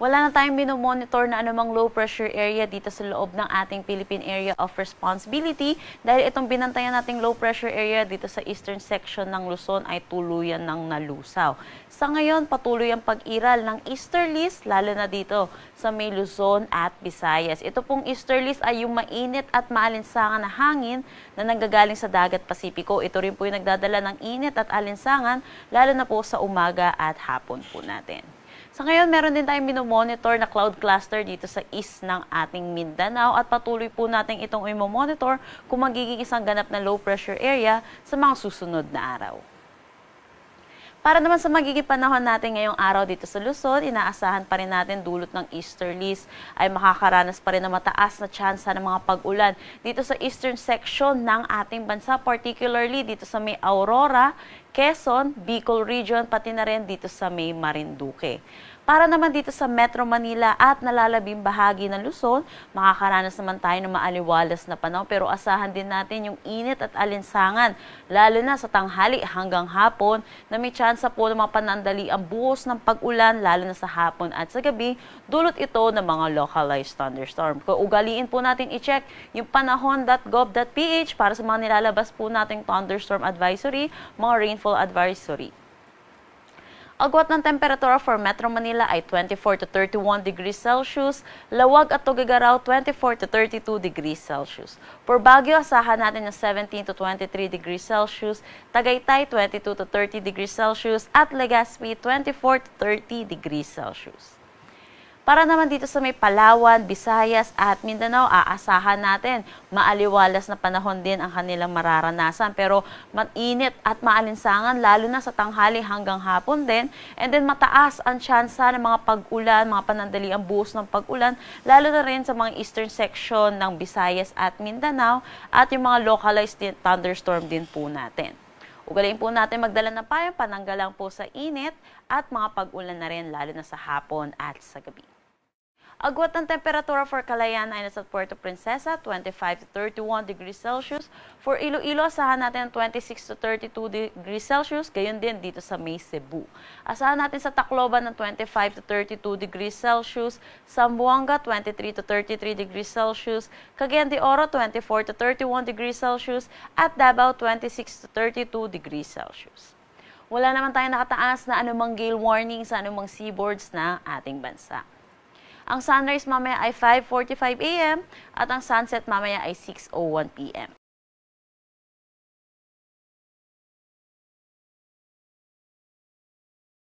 Wala na tayong minomonitor na anumang low pressure area dito sa loob ng ating Philippine Area of Responsibility dahil itong binantayan nating low pressure area dito sa eastern section ng Luzon ay tuluyan ng nalusaw. Sa ngayon, patuloy ang pag-iral ng easterlies, lalo na dito sa may Luzon at Visayas. Ito pong easterlies ay yung mainit at maalinsangan na hangin na nanggagaling sa dagat Pasipiko. Ito rin po yung nagdadala ng init at alinsangan, lalo na po sa umaga at hapon po natin. Sa ngayon, meron din tayong minomonitor na cloud cluster dito sa east ng ating Mindanao at patuloy po natin itong i-monitor kung magiging isang ganap na low pressure area sa mga susunod na araw. Para naman sa magiging panahon natin ngayong araw dito sa Luzon, inaasahan pa rin natin dulot ng easterlies ay makakaranas pa rin ng mataas na tsansa ng mga pag-ulan dito sa eastern section ng ating bansa, particularly dito sa may Aurora, Quezon, Bicol region, pati na rin dito sa may Marinduque. Para naman dito sa Metro Manila at nalalabing bahagi ng Luzon, makakaranas naman tayo ng maaliwalas na panahon pero asahan din natin yung init at alinsangan, lalo na sa tanghali hanggang hapon na may tsansa po ng mga panandali ang buhos ng pag-ulan lalo na sa hapon at sa gabi, dulot ito ng mga localized thunderstorm. Kung ugaliin po natin i-check yung panahon.gov.ph para sa mga nilalabas po nating thunderstorm advisory, mga rainfall advisory. Agwat ng temperatura for Metro Manila ay 24 to 31 degrees Celsius, Lawag at Tuguegarao 24 to 32 degrees Celsius. For Baguio, asahan natin ng 17 to 23 degrees Celsius, Tagaytay 22 to 30 degrees Celsius at Legazpi 24 to 30 degrees Celsius. Para naman dito sa may Palawan, Visayas at Mindanao, aasahan natin maaliwalas na panahon din ang kanilang mararanasan. Pero mainit at maalinsangan lalo na sa tanghali hanggang hapon din. And then mataas ang tsansa ng mga pag-ulan, mga panandali ang buhos ng pag-ulan, lalo na rin sa mga eastern section ng Visayas at Mindanao at yung mga localized thunderstorm din po natin. Ugaliin po natin magdala ng payong pananggalang po sa init at mga pag-ulan na rin lalo na sa hapon at sa gabi. Agwat ng temperatura for Calayan ay nasa Puerto Princesa, 25 to 31 degrees Celsius. For Iloilo, asahan natin 26 to 32 degrees Celsius. Gayon din dito sa may Cebu. Asahan natin sa Tacloban ng 25 to 32 degrees Celsius. Zamboanga, 23 to 33 degrees Celsius. Cagayan de Oro, 24 to 31 degrees Celsius. At Davao, 26 to 32 degrees Celsius. Wala naman tayong nakataas na anumang gale warning sa anumang seaboards na ating bansa. Ang sunrise mamaya ay 5:45 AM at ang sunset mamaya ay 6:01 PM.